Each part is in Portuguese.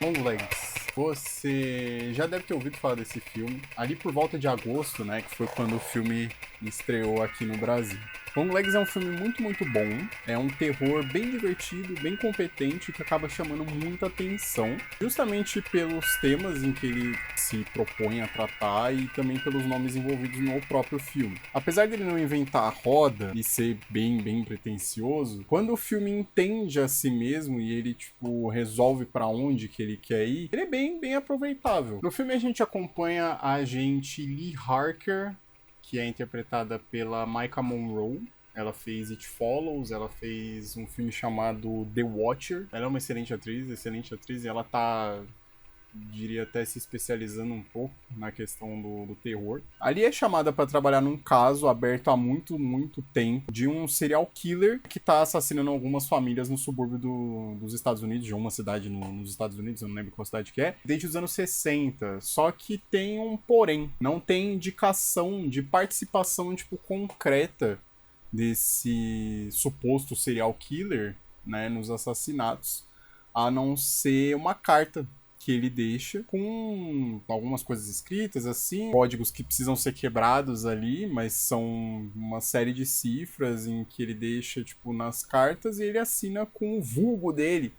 Longlegs. Você já deve ter ouvido falar desse filme. Ali por volta de agosto, né? Que foi quando o filme estreou aqui no Brasil. Longlegs é um filme muito bom. É um terror bem divertido, bem competente, que acaba chamando muita atenção. Justamente pelos temas em que ele se propõe a tratar e também pelos nomes envolvidos no próprio filme. Apesar dele não inventar a roda e ser bem pretencioso, quando o filme entende a si mesmo e ele, tipo, resolve pra onde que ele quer ir, ele é bem aproveitável. No filme a gente acompanha a agente Lee Harker, que é interpretada pela Maika Monroe. Ela fez It Follows, ela fez um filme chamado The Watcher. Ela é uma excelente atriz, e ela tá, diria, até se especializando um pouco na questão do terror. Ali é chamada para trabalhar num caso aberto há muito tempo de um serial killer que tá assassinando algumas famílias no subúrbio dos Estados Unidos, de uma cidade nos Estados Unidos, eu não lembro qual cidade que é, desde os anos 60. Só que tem um porém, não tem indicação de participação, tipo, concreta desse suposto serial killer, né, nos assassinatos, a não ser uma carta que ele deixa com algumas coisas escritas, assim, códigos que precisam ser quebrados ali, mas são uma série de cifras em que ele deixa, tipo, nas cartas, e ele assina com o vulgo dele,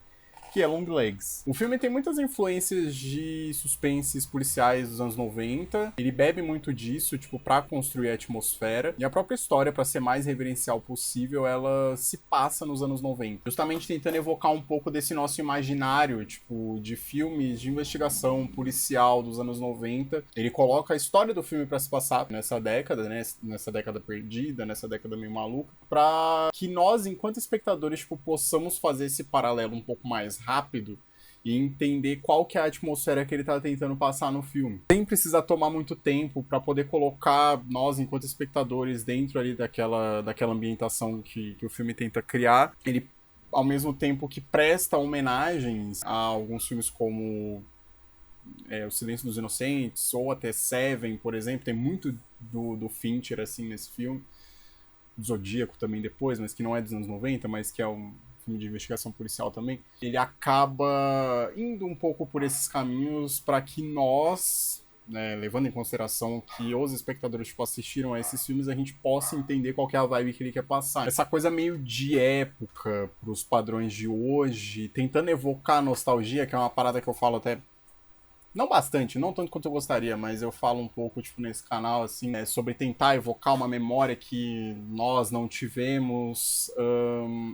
que é Longlegs. O filme tem muitas influências de suspenses policiais dos anos 90. Ele bebe muito disso, tipo, pra construir a atmosfera. E a própria história, pra ser mais reverencial possível, ela se passa nos anos 90. Justamente tentando evocar um pouco desse nosso imaginário, tipo, de filmes de investigação policial dos anos 90. Ele coloca a história do filme pra se passar nessa década, né? Nessa década perdida, nessa década meio maluca, pra que nós, enquanto espectadores, tipo, possamos fazer esse paralelo um pouco mais rápido e entender qual que é a atmosfera que ele tá tentando passar no filme. Sem precisar tomar muito tempo para poder colocar nós, enquanto espectadores, dentro ali daquela ambientação que o filme tenta criar. Ele, ao mesmo tempo que presta homenagens a alguns filmes como O Silêncio dos Inocentes, ou até Seven, por exemplo, tem muito do Fincher, assim, nesse filme. Do Zodíaco também depois, mas que não é dos anos 90, mas que é um filme de investigação policial também. Ele acaba indo um pouco por esses caminhos para que nós, né, levando em consideração que os espectadores, tipo, assistiram a esses filmes, a gente possa entender qual que é a vibe que ele quer passar. Essa coisa meio de época pros padrões de hoje, tentando evocar a nostalgia, que é uma parada que eu falo até não bastante, não tanto quanto eu gostaria, mas eu falo um pouco, tipo, nesse canal, assim, sobre tentar evocar uma memória que nós não tivemos,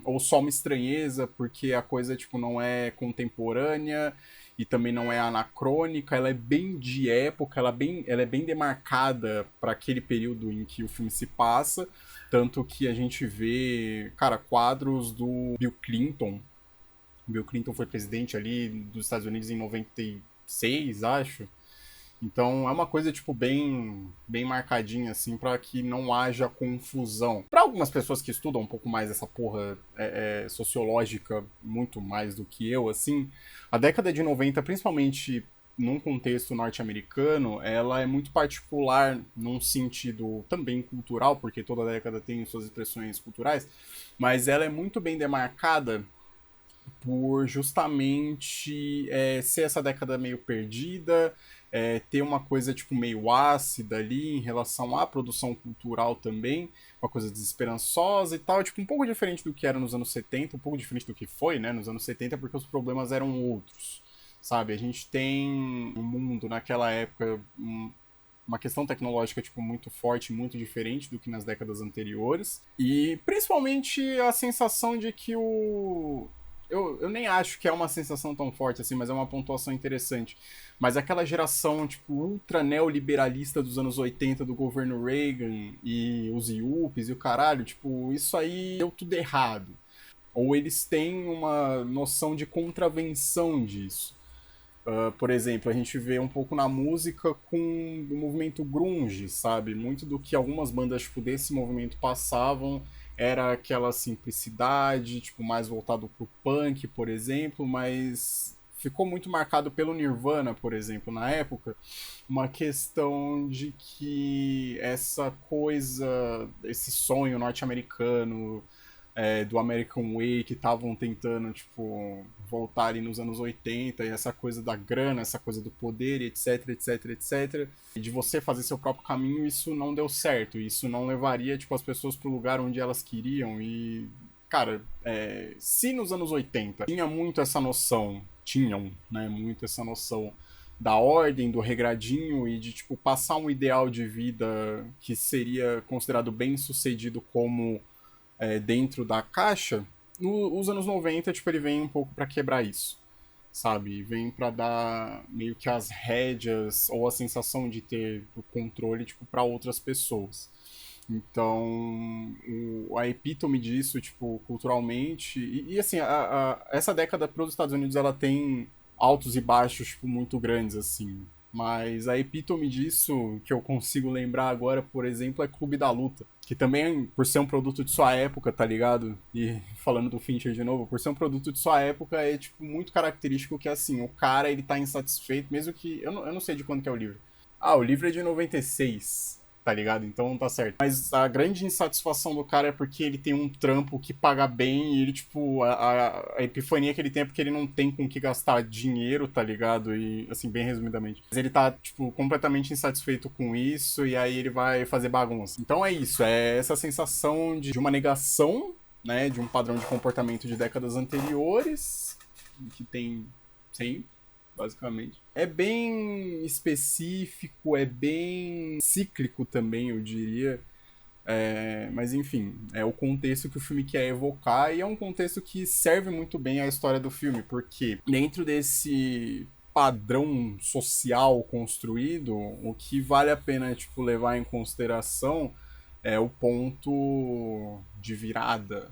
ou só uma estranheza, porque a coisa, tipo, não é contemporânea e também não é anacrônica, ela é bem de época, ela é bem demarcada para aquele período em que o filme se passa, tanto que a gente vê, cara, quadros do Bill Clinton. Bill Clinton foi presidente ali dos Estados Unidos em 96, acho. Então é uma coisa, tipo, bem marcadinha, assim, para que não haja confusão. Para algumas pessoas que estudam um pouco mais essa porra sociológica, muito mais do que eu, assim, a década de 90, principalmente num contexto norte-americano, ela é muito particular num sentido também cultural, porque toda década tem suas expressões culturais, mas ela é muito bem demarcada por justamente ser essa década meio perdida, ter uma coisa tipo meio ácida ali em relação à produção cultural também, uma coisa desesperançosa e tal, tipo um pouco diferente do que era nos anos 70, um pouco diferente do que foi, né, nos anos 70, porque os problemas eram outros, sabe? A gente tem um mundo naquela época, uma questão tecnológica tipo muito forte, muito diferente do que nas décadas anteriores, e principalmente a sensação de que eu nem acho que é uma sensação tão forte assim, mas é uma pontuação interessante. Mas aquela geração, tipo, ultra neoliberalista dos anos 80 do governo Reagan e os IUPs e o caralho, tipo, isso aí deu tudo errado. Ou eles têm uma noção de contravenção disso. Por exemplo, a gente vê um pouco na música com o movimento grunge, sabe? Muito do que algumas bandas tipo, desse movimento passavam era aquela simplicidade, tipo, mais voltado pro punk, por exemplo, mas ficou muito marcado pelo Nirvana, por exemplo, na época, uma questão de que essa coisa, esse sonho norte-americano, do American Way, que estavam tentando, tipo, voltar ali nos anos 80, e essa coisa da grana, essa coisa do poder, etc, etc, etc. E de você fazer seu próprio caminho, isso não deu certo. Isso não levaria, tipo, as pessoas pro lugar onde elas queriam. E, cara, se nos anos 80 tinha muito essa noção, tinham, né, muito essa noção da ordem, do regradinho e de, tipo, passar um ideal de vida que seria considerado bem sucedido como dentro da caixa, nos anos 90, tipo, ele vem um pouco para quebrar isso, sabe? Vem para dar meio que as rédeas ou a sensação de ter o controle, tipo, para outras pessoas. Então, a epítome disso, tipo, culturalmente... E assim, essa década para os Estados Unidos, ela tem altos e baixos, tipo, muito grandes, assim. Mas a epítome disso, que eu consigo lembrar agora, por exemplo, é Clube da Luta. Que também, por ser um produto de sua época, tá ligado? E falando do Fincher de novo, por ser um produto de sua época, é, tipo, muito característico que, assim, o cara, ele tá insatisfeito, mesmo que... Eu não sei de quando que é o livro. Ah, o livro é de 96, tá ligado? Então não tá certo. Mas a grande insatisfação do cara é porque ele tem um trampo que paga bem e ele, tipo, a epifania que ele tem é porque ele não tem com que gastar dinheiro, tá ligado? E, assim, bem resumidamente. Mas ele tá, tipo, completamente insatisfeito com isso e aí ele vai fazer bagunça. Então é isso, é essa sensação de uma negação, né, de um padrão de comportamento de décadas anteriores, que tem sempre basicamente. É bem específico, é bem cíclico também, eu diria. Mas enfim, é o contexto que o filme quer evocar e é um contexto que serve muito bem à história do filme, porque dentro desse padrão social construído, o que vale a pena tipo, levar em consideração é o ponto de virada,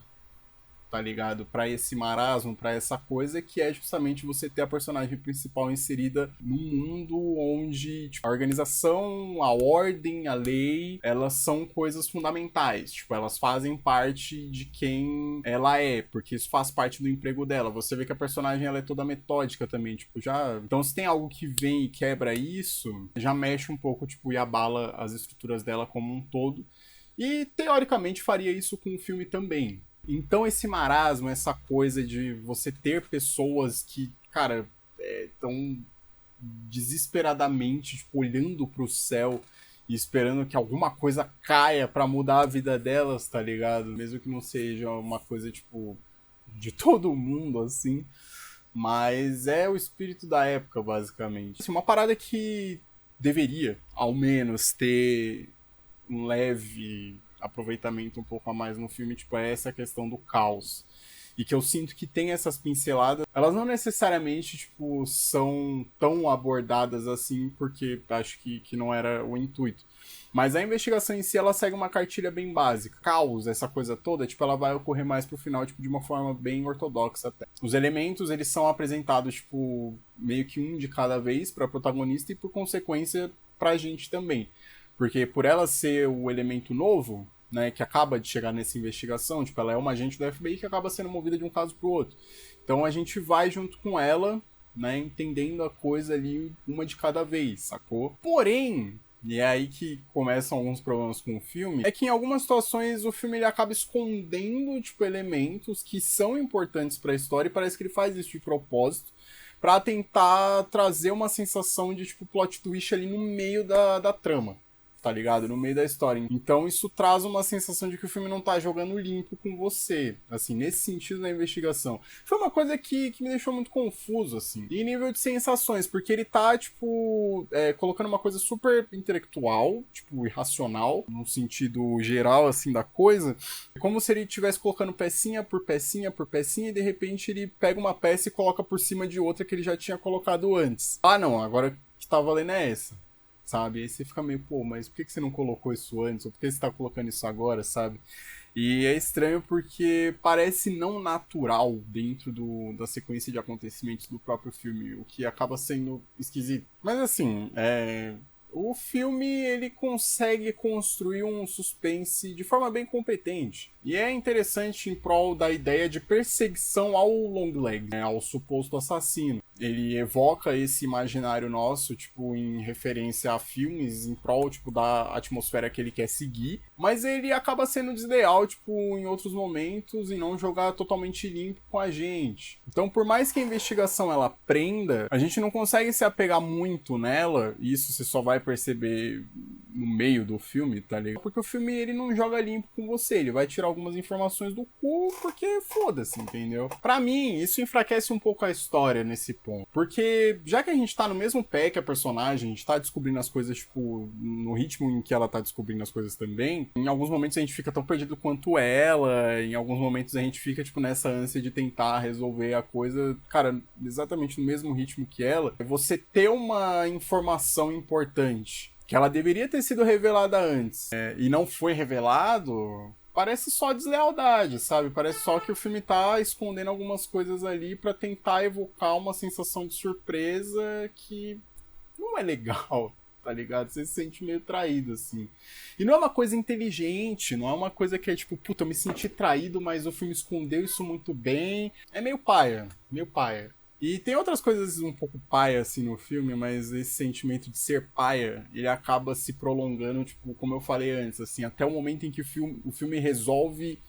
tá ligado? Pra esse marasmo, pra essa coisa que é justamente você ter a personagem principal inserida num mundo onde tipo, a organização, a ordem, a lei, elas são coisas fundamentais. Tipo, elas fazem parte de quem ela é, porque isso faz parte do emprego dela. Você vê que a personagem ela é toda metódica também, tipo, já... Então, se tem algo que vem e quebra isso, já mexe um pouco, tipo, e abala as estruturas dela como um todo. E, teoricamente, faria isso com o filme também. Então esse marasmo, essa coisa de você ter pessoas que, cara, estão desesperadamente tipo, olhando pro céu e esperando que alguma coisa caia pra mudar a vida delas, tá ligado? Mesmo que não seja uma coisa, tipo, de todo mundo, assim. Mas é o espírito da época, basicamente. Assim, uma parada que deveria, ao menos, ter um leve aproveitamento um pouco a mais no filme, tipo, é essa questão do caos. E que eu sinto que tem essas pinceladas, elas não necessariamente, tipo, são tão abordadas assim, porque acho que não era o intuito. Mas a investigação em si, ela segue uma cartilha bem básica. Caos, essa coisa toda, tipo, ela vai ocorrer mais pro final, tipo, de uma forma bem ortodoxa até. Os elementos, eles são apresentados, tipo, meio que um de cada vez pra protagonista e, por consequência, pra gente também. Porque por ela ser o elemento novo, né, que acaba de chegar nessa investigação, tipo, ela é uma agente do FBI que acaba sendo movida de um caso pro outro. Então a gente vai junto com ela, né, entendendo a coisa ali uma de cada vez, sacou? Porém, e é aí que começam alguns problemas com o filme, é que em algumas situações o filme ele acaba escondendo, tipo, elementos que são importantes para a história e parece que ele faz isso de propósito para tentar trazer uma sensação de, tipo, plot twist ali no meio da trama, tá ligado? No meio da história. Então isso traz uma sensação de que o filme não tá jogando limpo com você, assim, nesse sentido da investigação. Foi uma coisa que me deixou muito confuso, assim. E nível de sensações, porque ele tá, tipo, colocando uma coisa super intelectual, tipo, irracional, no sentido geral, assim, da coisa, como se ele estivesse colocando pecinha por pecinha por pecinha e de repente ele pega uma peça e coloca por cima de outra que ele já tinha colocado antes. Ah, não, agora que tá valendo é essa, sabe? Aí você fica meio, pô, mas por que você não colocou isso antes? Ou por que você tá colocando isso agora, sabe? E é estranho porque parece não natural dentro da sequência de acontecimentos do próprio filme, o que acaba sendo esquisito. Mas assim, O filme, ele consegue construir um suspense de forma bem competente. E é interessante em prol da ideia de perseguição ao Longlegs, né, ao suposto assassino. Ele evoca esse imaginário nosso, tipo, em referência a filmes, em prol, tipo, da atmosfera que ele quer seguir. Mas ele acaba sendo desleal, tipo, em outros momentos e não jogar totalmente limpo com a gente. Então, por mais que a investigação, ela prenda, a gente não consegue se apegar muito nela. E isso você só vai perceber no meio do filme, tá ligado? Porque o filme, ele não joga limpo com você. Ele vai tirar algumas informações do cu porque foda-se, entendeu? Pra mim, isso enfraquece um pouco a história nesse ponto. Porque já que a gente tá no mesmo pé que a personagem, a gente tá descobrindo as coisas, tipo, no ritmo em que ela tá descobrindo as coisas também, em alguns momentos a gente fica tão perdido quanto ela, em alguns momentos a gente fica, tipo, nessa ânsia de tentar resolver a coisa, cara, exatamente no mesmo ritmo que ela. Você ter uma informação importante que ela deveria ter sido revelada antes, e não foi revelado, parece só deslealdade, sabe? Parece só que o filme tá escondendo algumas coisas ali pra tentar evocar uma sensação de surpresa que não é legal, tá ligado? Você se sente meio traído, assim. E não é uma coisa inteligente, não é uma coisa que é tipo, puta, eu me senti traído, mas o filme escondeu isso muito bem. É meio paia, meio paia. E tem outras coisas um pouco paia, assim, no filme, mas esse sentimento de ser paia, ele acaba se prolongando, tipo, como eu falei antes, assim, até o momento em que o filme resolve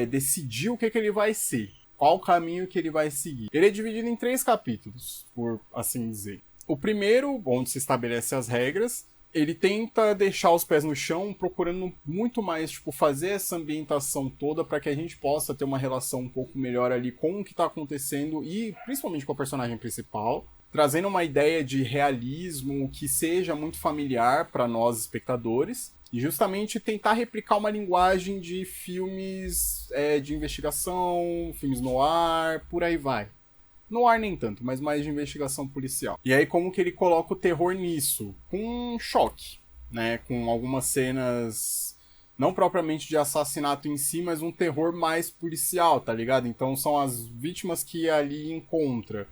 decidir o que ele vai ser, qual o caminho que ele vai seguir. Ele é dividido em 3 capítulos, por assim dizer. O primeiro, onde se estabelece as regras, ele tenta deixar os pés no chão, procurando muito mais, tipo, fazer essa ambientação toda para que a gente possa ter uma relação um pouco melhor ali com o que tá acontecendo e principalmente com a personagem principal, trazendo uma ideia de realismo que seja muito familiar para nós espectadores e justamente tentar replicar uma linguagem de filmes de investigação, filmes noir, por aí vai. No ar nem tanto, mas mais de investigação policial. E aí como que ele coloca o terror nisso? Com um choque, né? Com algumas cenas não propriamente de assassinato em si, mas um terror mais policial, tá ligado? Então são as vítimas que ali encontra.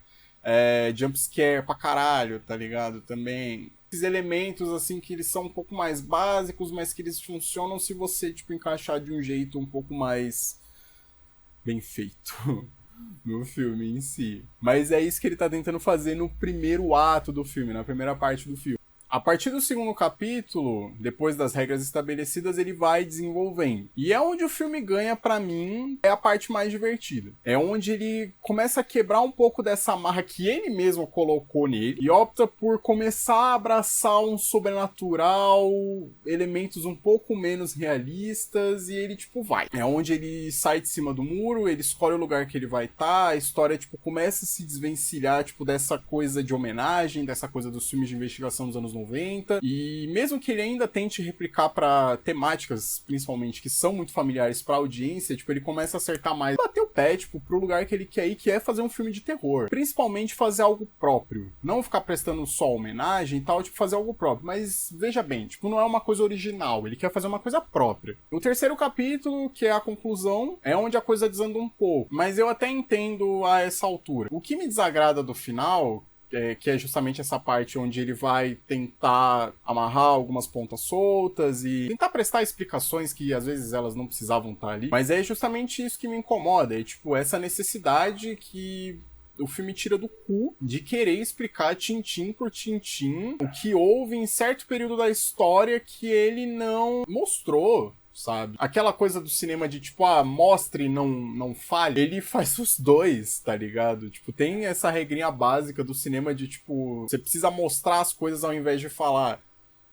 Jumpscare pra caralho, tá ligado? Também. Esses elementos, assim, que eles são um pouco mais básicos, mas que eles funcionam se você, tipo, encaixar de um jeito um pouco mais bem feito. No filme em si. Mas é isso que ele tá tentando fazer no primeiro ato do filme, na primeira parte do filme. A partir do segundo capítulo, depois das regras estabelecidas, ele vai desenvolvendo. E é onde o filme ganha, pra mim, é a parte mais divertida. É onde ele começa a quebrar um pouco dessa amarra que ele mesmo colocou nele e opta por começar a abraçar um sobrenatural, elementos um pouco menos realistas, e ele, tipo, vai. É onde ele sai de cima do muro, ele escolhe o lugar que ele vai estar, a história, tipo, começa a se desvencilhar, tipo, dessa coisa de homenagem, dessa coisa dos filmes de investigação dos anos 90, e mesmo que ele ainda tente replicar para temáticas, principalmente, que são muito familiares pra audiência, tipo, ele começa a acertar mais, bater o pé, tipo, pro lugar que ele quer ir, que é fazer um filme de terror. Principalmente fazer algo próprio. Não ficar prestando só homenagem e tal, tipo, fazer algo próprio. Mas, veja bem, tipo, não é uma coisa original, ele quer fazer uma coisa própria. O terceiro capítulo, que é a conclusão, é onde a coisa desanda um pouco. Mas eu até entendo a essa altura. O que me desagrada do final, que é justamente essa parte onde ele vai tentar amarrar algumas pontas soltas e tentar prestar explicações que às vezes elas não precisavam estar ali. Mas é justamente isso que me incomoda, é tipo essa necessidade que o filme tira do cu de querer explicar tintim por tintim o que houve em certo período da história que ele não mostrou, sabe? Aquela coisa do cinema de, tipo, mostre e não fale. Ele faz os dois, tá ligado? Tipo, tem essa regrinha básica do cinema de, tipo, você precisa mostrar as coisas ao invés de falar,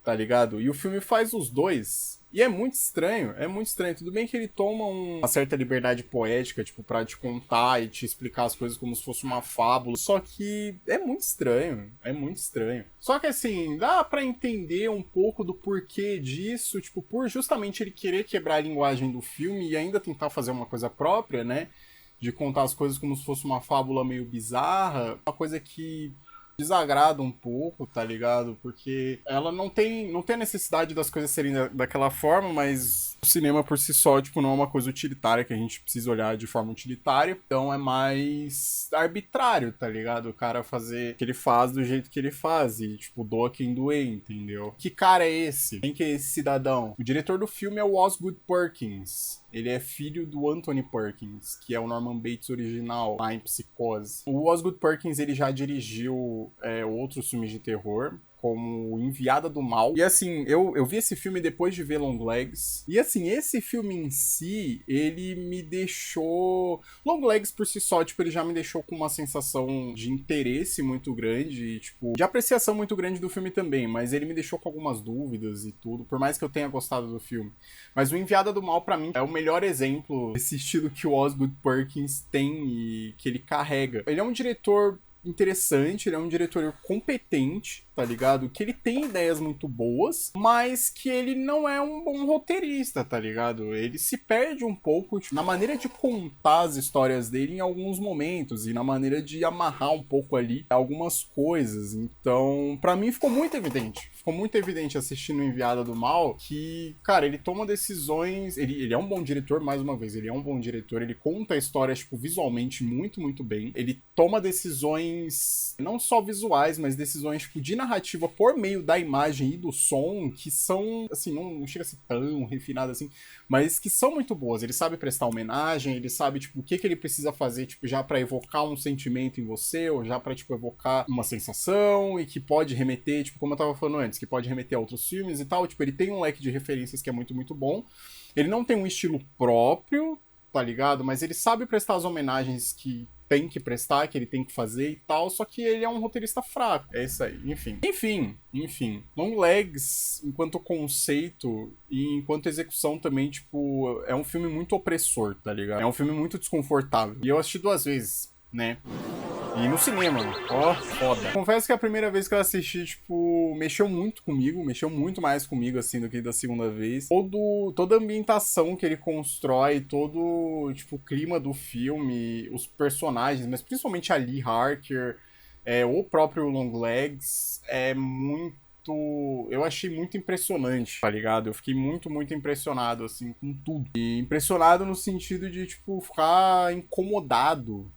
tá ligado? E o filme faz os dois. E é muito estranho, é muito estranho. Tudo bem que ele toma uma certa liberdade poética, tipo, pra te contar e te explicar as coisas como se fosse uma fábula. Só que é muito estranho, é muito estranho. Só que assim, dá pra entender um pouco do porquê disso, tipo, por justamente ele querer quebrar a linguagem do filme e ainda tentar fazer uma coisa própria, né? De contar as coisas como se fosse uma fábula meio bizarra. Uma coisa que desagrada um pouco, tá ligado? Porque ela não tem a necessidade das coisas serem daquela forma, mas o cinema por si só, tipo, não é uma coisa utilitária que a gente precisa olhar de forma utilitária. Então é mais arbitrário, tá ligado? O cara fazer o que ele faz do jeito que ele faz e, tipo, doa quem doer, entendeu? Que cara é esse? Quem que é esse cidadão? O diretor do filme é o Osgood Perkins. Ele é filho do Anthony Perkins, que é o Norman Bates original, lá em Psicose. O Osgood Perkins, ele já dirigiu outros filmes de terror, como Enviada do Mal. E assim, eu vi esse filme depois de ver Longlegs. E assim, esse filme em si, ele me deixou... Longlegs por si só, tipo, ele já me deixou com uma sensação de interesse muito grande, e, tipo, de apreciação muito grande do filme também, mas ele me deixou com algumas dúvidas e tudo, por mais que eu tenha gostado do filme. Mas o Enviada do Mal, pra mim, é o melhor exemplo desse estilo que o Osgood Perkins tem e que ele carrega. Ele é um diretor interessante, ele é um diretor competente, tá ligado? Que ele tem ideias muito boas, mas que ele não é um bom roteirista, tá ligado? Ele se perde um pouco tipo, na maneira de contar as histórias dele em alguns momentos e na maneira de amarrar um pouco ali algumas coisas. Então, pra mim ficou muito evidente. Ficou muito evidente assistindo Enviada do Mal que, cara, ele toma decisões... Ele é um bom diretor, mais uma vez, ele é um bom diretor, ele conta a história, tipo, visualmente muito, muito bem. Ele toma decisões, não só visuais, mas decisões, tipo, de narrativa por meio da imagem e do som, que são, assim, não chega a ser tão refinado assim, mas que são muito boas. Ele sabe prestar homenagem, ele sabe, tipo, o que ele precisa fazer, tipo, já pra evocar um sentimento em você, ou já pra, tipo, evocar uma sensação, e que pode remeter, tipo, como eu tava falando antes, que pode remeter a outros filmes e tal. Tipo, ele tem um leque de referências que é muito, muito bom. Ele não tem um estilo próprio, tá ligado? Mas ele sabe prestar as homenagens que tem que prestar, que ele tem que fazer e tal, só que ele é um roteirista fraco. É isso aí, enfim. Longlegs, enquanto conceito e enquanto execução também, tipo, é um filme muito opressor, tá ligado? É um filme muito desconfortável. E eu assisti 2 vezes, né? E no cinema, ó, foda. Confesso que a primeira vez que eu assisti, tipo, mexeu muito comigo, mexeu muito mais comigo, assim, do que da segunda vez. Toda a ambientação que ele constrói, todo, tipo, o clima do filme, os personagens, mas principalmente a Lee Harker, o próprio Longlegs, é muito... Eu achei muito impressionante, tá ligado? Eu fiquei muito, muito impressionado, assim, com tudo. E impressionado no sentido de, tipo, ficar incomodado,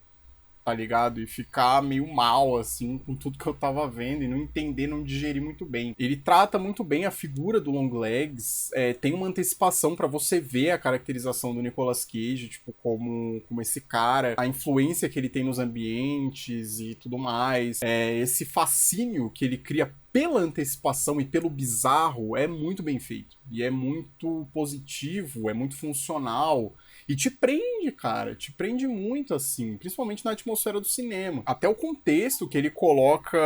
tá ligado? E ficar meio mal, assim, com tudo que eu tava vendo e não entender, não digerir muito bem. Ele trata muito bem a figura do Longlegs, tem uma antecipação pra você ver a caracterização do Nicolas Cage, tipo, como esse cara, a influência que ele tem nos ambientes e tudo mais, esse fascínio que ele cria pela antecipação e pelo bizarro é muito bem feito. E é muito positivo, é muito funcional. E te prende, cara. Te prende muito, assim. Principalmente na atmosfera do cinema. Até o contexto que ele coloca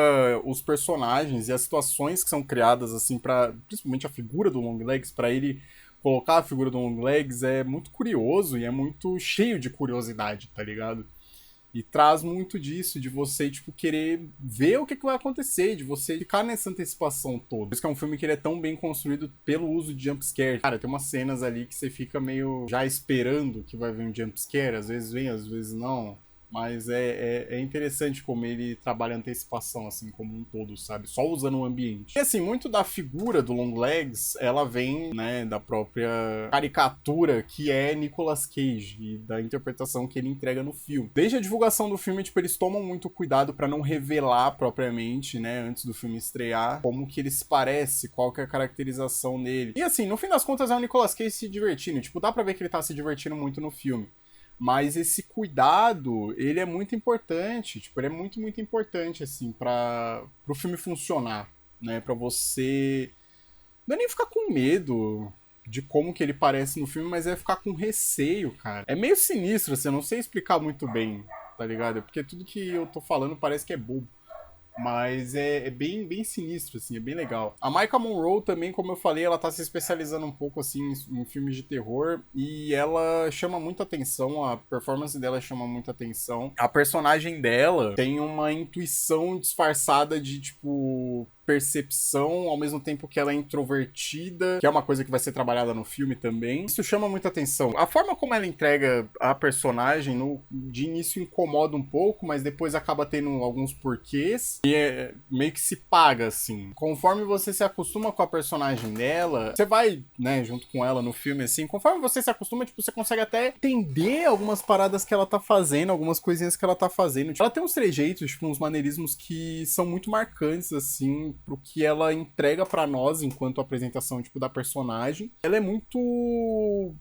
os personagens e as situações que são criadas, assim, para principalmente a figura do Longlegs, para ele colocar a figura do Longlegs é muito curioso e é muito cheio de curiosidade, tá ligado? E traz muito disso, de você, tipo, querer ver o que vai acontecer, de você ficar nessa antecipação toda. Por isso que é um filme que ele é tão bem construído pelo uso de jumpscare. Cara, tem umas cenas ali que você fica meio já esperando que vai vir um jumpscare. Às vezes vem, às vezes não. Mas é interessante como ele trabalha a antecipação, assim, como um todo, sabe? Só usando o ambiente. E, assim, muito da figura do Longlegs, ela vem, né, da própria caricatura que é Nicolas Cage e da interpretação que ele entrega no filme. Desde a divulgação do filme, tipo, eles tomam muito cuidado pra não revelar propriamente, né, antes do filme estrear, como que ele se parece, qual que é a caracterização dele. E, assim, no fim das contas, é o Nicolas Cage se divertindo. Tipo, dá pra ver que ele tá se divertindo muito no filme. Mas esse cuidado, ele é muito importante, tipo, ele é muito, muito importante, assim, para o filme funcionar, né? Pra você não é nem ficar com medo de como que ele parece no filme, mas é ficar com receio, cara. É meio sinistro, assim, eu não sei explicar muito bem, tá ligado? Porque tudo que eu tô falando parece que é bobo. Mas é bem, bem sinistro, assim, é bem legal. A Maika Monroe também, como eu falei, ela tá se especializando um pouco, assim, em filmes de terror. E ela chama muita atenção, a performance dela chama muita atenção. A personagem dela tem uma intuição disfarçada de, tipo, percepção, ao mesmo tempo que ela é introvertida, que é uma coisa que vai ser trabalhada no filme também. Isso chama muita atenção. A forma como ela entrega a personagem, de início incomoda um pouco, mas depois acaba tendo alguns porquês, e meio que se paga, assim. Conforme você se acostuma com a personagem dela, você vai, né, junto com ela no filme, assim, conforme você se acostuma, tipo, você consegue até entender algumas paradas que ela tá fazendo, algumas coisinhas que ela tá fazendo. Tipo, ela tem uns trejeitos, tipo, uns maneirismos que são muito marcantes, assim, pro que ela entrega pra nós enquanto apresentação, tipo, da personagem. Ela é muito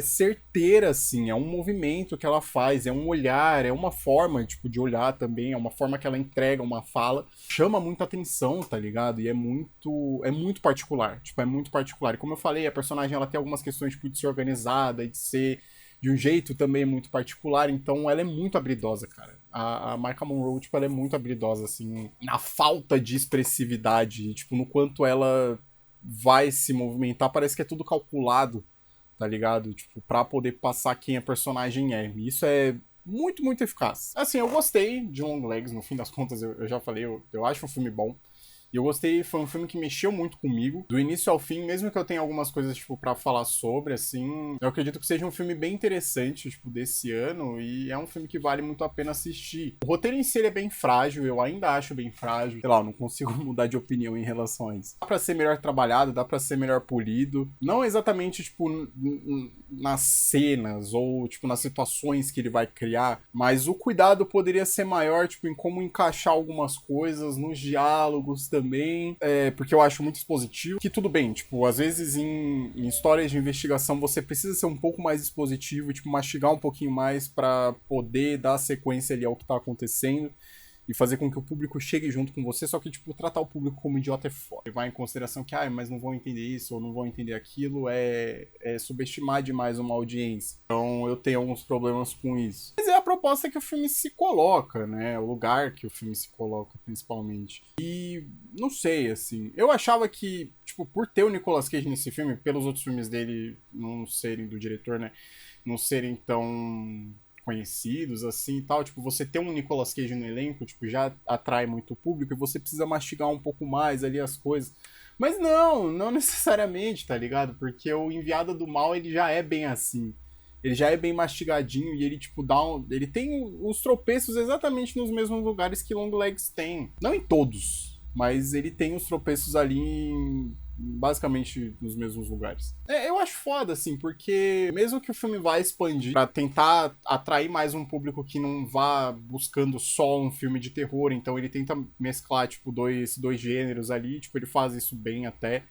certeira, assim, é um movimento que ela faz, é um olhar, é uma forma, tipo, de olhar também, é uma forma que ela entrega uma fala, chama muita atenção, tá ligado? E é muito particular, tipo, é muito particular. E como eu falei, a personagem, ela tem algumas questões, tipo, de ser organizada e de ser de um jeito também muito particular, então ela é muito habilidosa, cara. A Maika Monroe, tipo, ela é muito habilidosa, assim, na falta de expressividade, tipo, no quanto ela vai se movimentar, parece que é tudo calculado, tá ligado? Tipo, pra poder passar quem a personagem é. E isso é muito, muito eficaz. Assim, eu gostei de Longlegs, no fim das contas, eu já falei, eu acho um filme bom. E eu gostei, foi um filme que mexeu muito comigo, do início ao fim, mesmo que eu tenha algumas coisas, tipo, pra falar sobre, assim, eu acredito que seja um filme bem interessante, tipo, desse ano, e é um filme que vale muito a pena assistir. O roteiro em si, ele é bem frágil, eu ainda acho bem frágil, sei lá, eu não consigo mudar de opinião em relação a isso. Dá pra ser melhor trabalhado, dá pra ser melhor polido, não exatamente, tipo, nas cenas, ou, tipo, nas situações que ele vai criar, mas o cuidado poderia ser maior, tipo, em como encaixar algumas coisas, nos diálogos também, porque eu acho muito expositivo, que tudo bem, tipo, às vezes em histórias de investigação você precisa ser um pouco mais expositivo, tipo, mastigar um pouquinho mais pra poder dar sequência ali ao que tá acontecendo e fazer com que o público chegue junto com você, só que, tipo, tratar o público como idiota é foda. Levar em consideração que, mas não vão entender isso ou não vão entender aquilo, é subestimar demais uma audiência. Então eu tenho alguns problemas com isso. Mas é a proposta que o filme se coloca, né? O lugar que o filme se coloca, principalmente. E não sei, assim, eu achava que, tipo, por ter o Nicolas Cage nesse filme, pelos outros filmes dele não serem do diretor, né? Não serem tão conhecidos, assim, e tal, tipo, você ter um Nicolas Cage no elenco, tipo, já atrai muito público e você precisa mastigar um pouco mais ali as coisas. Mas não necessariamente, tá ligado? Porque o Enviado do Mal, ele já é bem assim. Ele já é bem mastigadinho e ele, tipo, ele tem os tropeços exatamente nos mesmos lugares que Longlegs tem. Não em todos, mas ele tem os tropeços ali basicamente nos mesmos lugares. Eu acho foda, assim, porque mesmo que o filme vá expandir pra tentar atrair mais um público que não vá buscando só um filme de terror, então ele tenta mesclar, tipo, dois gêneros ali, tipo, ele faz isso bem até.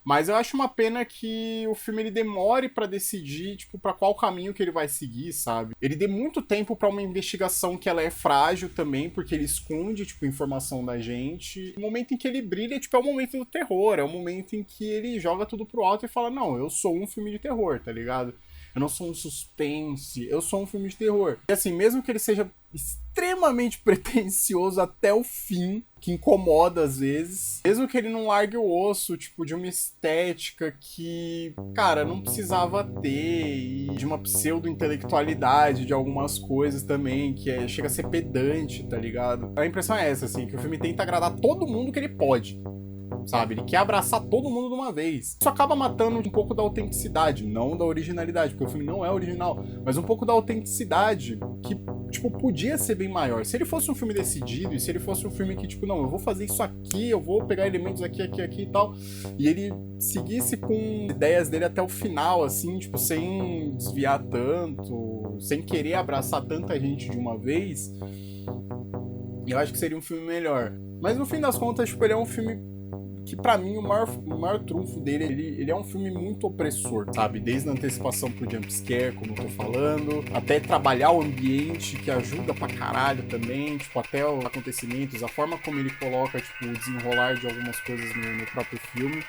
Mas eu acho uma pena que o filme ele demore pra decidir, tipo, pra qual caminho que ele vai seguir, sabe? Ele dê muito tempo pra uma investigação que ela é frágil também, porque ele esconde, tipo, informação da gente. O momento em que ele brilha, tipo, é o momento do terror, é o momento em que ele joga tudo pro alto e fala, não, eu sou um filme de terror, tá ligado? Eu não sou um suspense, eu sou um filme de terror. E assim, mesmo que ele seja extremamente pretensioso até o fim, que incomoda às vezes, mesmo que ele não largue o osso, tipo, de uma estética que, cara, não precisava ter, e de uma pseudo-intelectualidade de algumas coisas também, que chega a ser pedante, tá ligado? A impressão é essa, assim, que o filme tenta agradar todo mundo que ele pode. Sabe? Ele quer abraçar todo mundo de uma vez. Isso acaba matando um pouco da autenticidade, não da originalidade, porque o filme não é original, mas um pouco da autenticidade que, tipo, podia ser bem maior. Se ele fosse um filme decidido, e se ele fosse um filme que, tipo, não, eu vou fazer isso aqui, eu vou pegar elementos aqui e tal, e ele seguisse com ideias dele até o final, assim, tipo, sem desviar tanto, sem querer abraçar tanta gente de uma vez, eu acho que seria um filme melhor. Mas no fim das contas, tipo, ele é um filme que pra mim o maior trunfo dele, ele é um filme muito opressor, sabe? Desde a antecipação pro jumpscare, como eu tô falando, até trabalhar o ambiente, que ajuda pra caralho também, tipo, até os acontecimentos, a forma como ele coloca, tipo, o desenrolar de algumas coisas no próprio filme.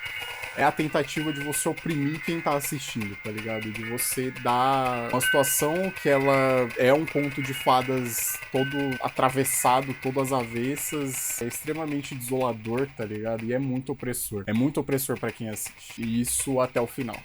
É a tentativa de você oprimir quem tá assistindo, tá ligado? De você dar uma situação que ela é um conto de fadas todo atravessado, todas avessas, é extremamente desolador, tá ligado? E é muito opressor. É muito opressor pra quem assiste. E isso até o final.